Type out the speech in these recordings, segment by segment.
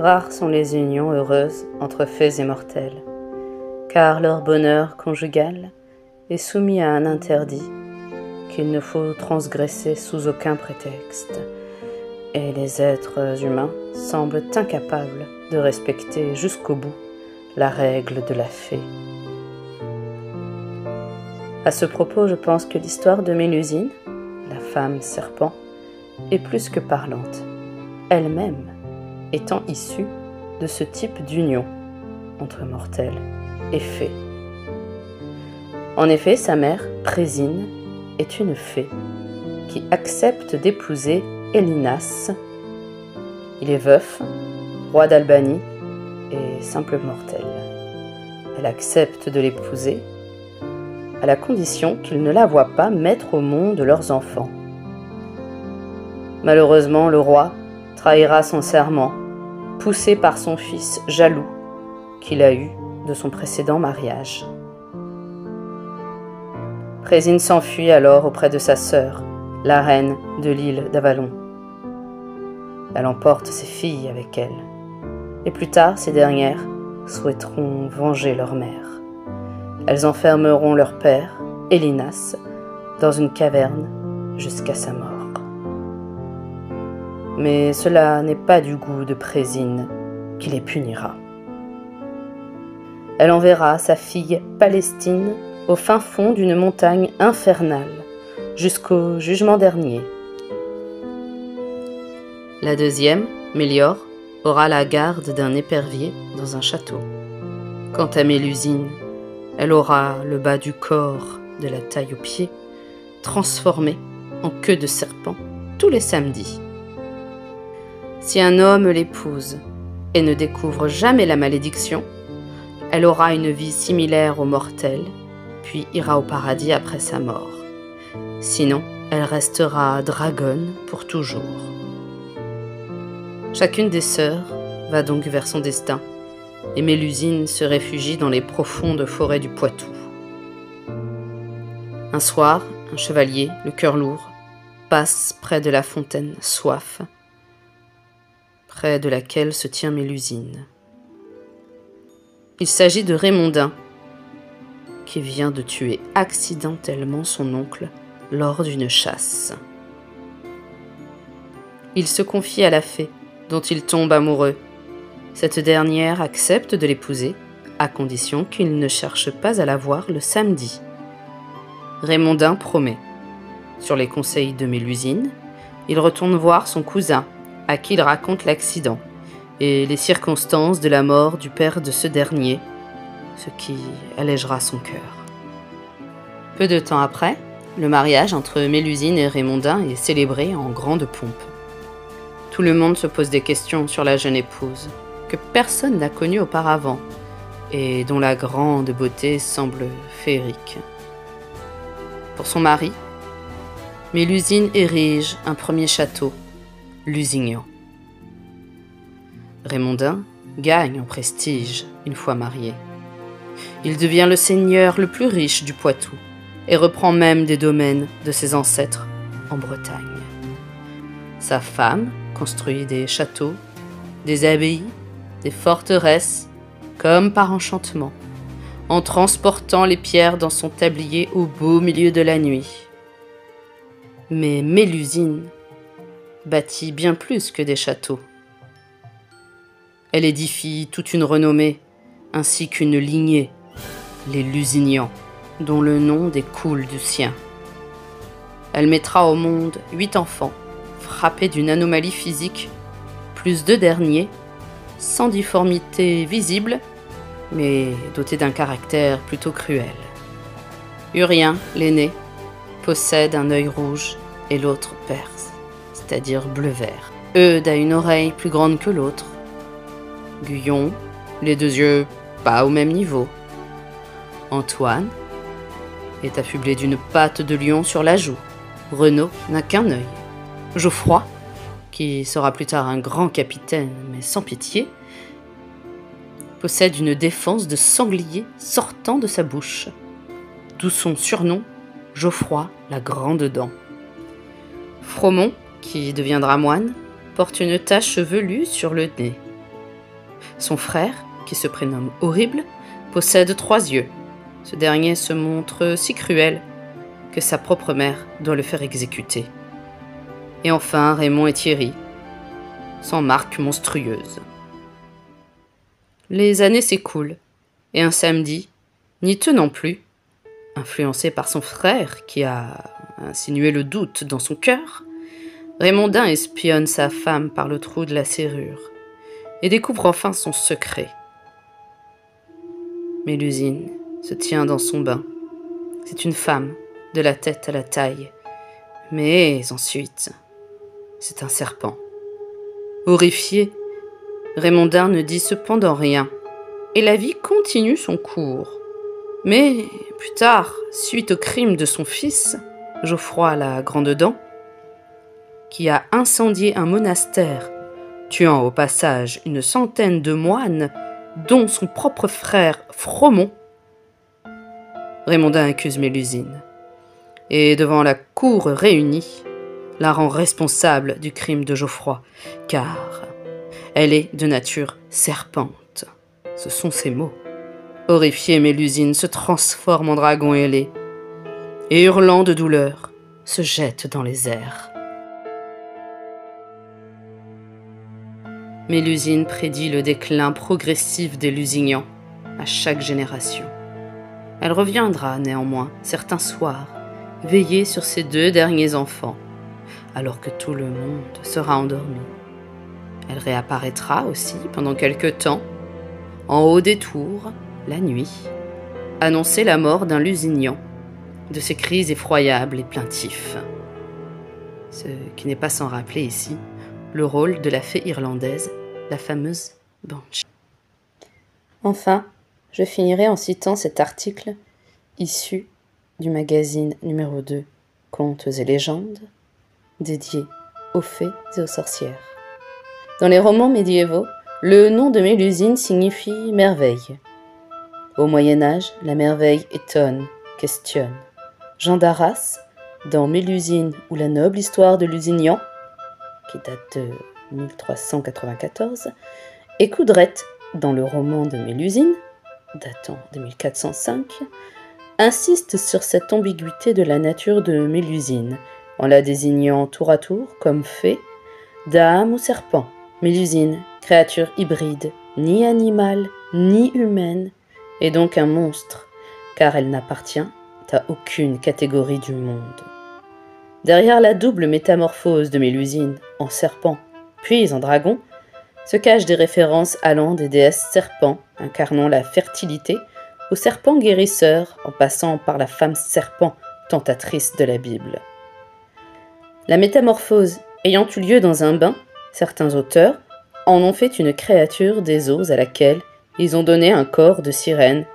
rares sont les unions heureuses entre fées et mortels, car leur bonheur conjugal est soumis à un interdit qu'il ne faut transgresser sous aucun prétexte, et les êtres humains semblent incapables de respecter jusqu'au bout la règle de la fée. À ce propos, je pense que l'histoire de Mélusine, la femme serpent, est plus que parlante, elle-même étant issue de ce type d'union entre mortels et fées. En effet, sa mère, Présine, est une fée qui accepte d'épouser Élinas. Il est veuf, roi d'Albanie et simple mortel. Elle accepte de l'épouser à la condition qu'il ne la voie pas mettre au monde leurs enfants. Malheureusement, le roi trahira son serment, poussé par son fils jaloux qu'il a eu de son précédent mariage. Présine s'enfuit alors auprès de sa sœur, la reine de l'île d'Avalon. Elle emporte ses filles avec elle, et plus tard ces dernières souhaiteront venger leur mère. Elles enfermeront leur père, Élinas, dans une caverne jusqu'à sa mort. Mais cela n'est pas du goût de Présine qui les punira. Elle enverra sa fille Palestine au fin fond d'une montagne infernale, jusqu'au jugement dernier. La deuxième, Méliore, aura la garde d'un épervier dans un château. Quant à Mélusine, elle aura le bas du corps de la taille aux pieds, transformé en queue de serpent tous les samedis. Si un homme l'épouse et ne découvre jamais la malédiction, elle aura une vie similaire aux mortels, puis ira au paradis après sa mort. Sinon, elle restera dragonne pour toujours. Chacune des sœurs va donc vers son destin, et Mélusine se réfugie dans les profondes forêts du Poitou. Un soir, un chevalier, le cœur lourd, passe près de la fontaine Soif, près de laquelle se tient Mélusine. Il s'agit de Raymondin, qui vient de tuer accidentellement son oncle lors d'une chasse. Il se confie à la fée, dont il tombe amoureux. Cette dernière accepte de l'épouser, à condition qu'il ne cherche pas à la voir le samedi. Raymondin promet. Sur les conseils de Mélusine, il retourne voir son cousin, à qui il raconte l'accident et les circonstances de la mort du père de ce dernier, ce qui allégera son cœur. Peu de temps après, le mariage entre Mélusine et Raymondin est célébré en grande pompe. Tout le monde se pose des questions sur la jeune épouse, que personne n'a connue auparavant, et dont la grande beauté semble féerique. Pour son mari, Mélusine érige un premier château, Lusignan. Raymondin gagne en prestige une fois marié. Il devient le seigneur le plus riche du Poitou et reprend même des domaines de ses ancêtres en Bretagne. Sa femme construit des châteaux, des abbayes, des forteresses, comme par enchantement, en transportant les pierres dans son tablier au beau milieu de la nuit. Mais Mélusine bâtit bien plus que des châteaux. Elle édifie toute une renommée, ainsi qu'une lignée, les Lusignans, dont le nom découle du sien. Elle mettra au monde 8 enfants, frappés d'une anomalie physique, plus 2 derniers, sans difformité visible, mais dotés d'un caractère plutôt cruel. Urien, l'aîné, possède un œil rouge et l'autre perse, c'est-à-dire bleu-vert. Eudes a une oreille plus grande que l'autre. Guyon, les 2 yeux pas au même niveau. Antoine est affublé d'une patte de lion sur la joue. Renaud n'a qu'un œil. Geoffroy, qui sera plus tard un grand capitaine mais sans pitié, possède une défense de sanglier sortant de sa bouche, d'où son surnom, Geoffroy la grande dent. Fromont, qui deviendra moine, porte une tache velue sur le nez. Son frère, qui se prénomme Horrible, possède 3 yeux. Ce dernier se montre si cruel que sa propre mère doit le faire exécuter. Et enfin, Raymond et Thierry, sans marque monstrueuse. Les années s'écoulent, et un samedi, n'y tenant plus, influencé par son frère qui a insinué le doute dans son cœur, Raymondin espionne sa femme par le trou de la serrure et découvre enfin son secret. Mélusine se tient dans son bain. C'est une femme, de la tête à la taille. Mais ensuite, c'est un serpent. Horrifié, Raymondin ne dit cependant rien, et la vie continue son cours. Mais plus tard, suite au crime de son fils, Geoffroy la Grande Dent, qui a incendié un monastère, tuant au passage une centaine de moines, dont son propre frère Fromont, Raymondin accuse Mélusine, et devant la cour réunie, la rend responsable du crime de Geoffroy, car elle est de nature serpente. Ce sont ses mots. Horrifiée, Mélusine se transforme en dragon ailé, et hurlant de douleur, se jette dans les airs. Mélusine prédit le déclin progressif des Lusignans à chaque génération. Elle reviendra néanmoins certains soirs, veiller sur ses 2 derniers enfants, alors que tout le monde sera endormi. Elle réapparaîtra aussi pendant quelque temps, en haut des tours, la nuit, annoncer la mort d'un Lusignan, de ses cris effroyables et plaintifs. Ce qui n'est pas sans rappeler ici le rôle de la fée irlandaise, la fameuse Banshee. Enfin, je finirai en citant cet article issu du magazine numéro 2, Contes et légendes, dédié aux fées et aux sorcières. Dans les romans médiévaux, le nom de Mélusine signifie merveille. Au Moyen-Âge, la merveille étonne, questionne. Jean d'Arras, dans Mélusine ou la noble histoire de Lusignan, qui date de 1394, et Coudrette, dans le roman de Mélusine, datant de 1405, insiste sur cette ambiguïté de la nature de Mélusine, en la désignant tour à tour comme fée, dame ou serpent. Mélusine, créature hybride, ni animale, ni humaine, est donc un monstre, car elle n'appartient à aucune catégorie du monde. Derrière la double métamorphose de Mélusine, en serpent puis en dragon, se cachent des références allant des déesses serpents, incarnant la fertilité, au serpent guérisseur, en passant par la femme serpent, tentatrice de la Bible. La métamorphose ayant eu lieu dans un bain, certains auteurs en ont fait une créature des eaux à laquelle ils ont donné un corps de sirène,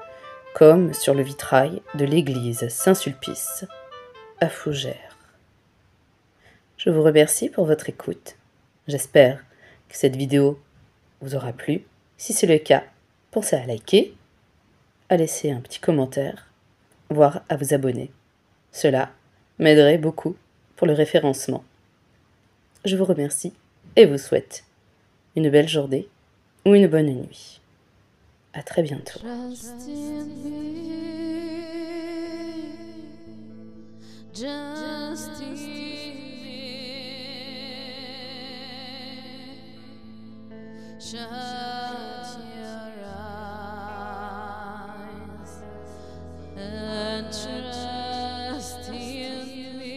comme sur le vitrail de l'église Saint-Sulpice, à Fougères. Je vous remercie pour votre écoute. J'espère que cette vidéo vous aura plu. Si c'est le cas, pensez à liker, à laisser un petit commentaire, voire à vous abonner. Cela m'aiderait beaucoup pour le référencement. Je vous remercie et vous souhaite une belle journée ou une bonne nuit. À très bientôt. Shut your eyes and trust in me.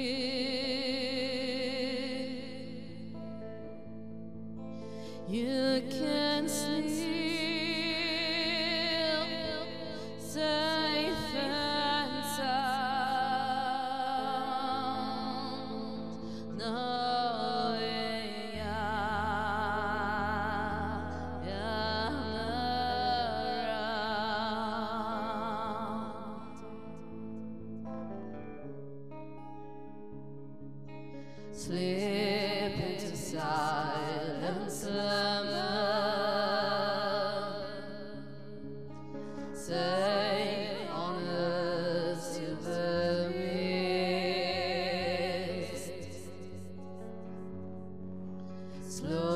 You can sleep safe and sound, knowing slip into silent slumber, safe on a silver mist, slow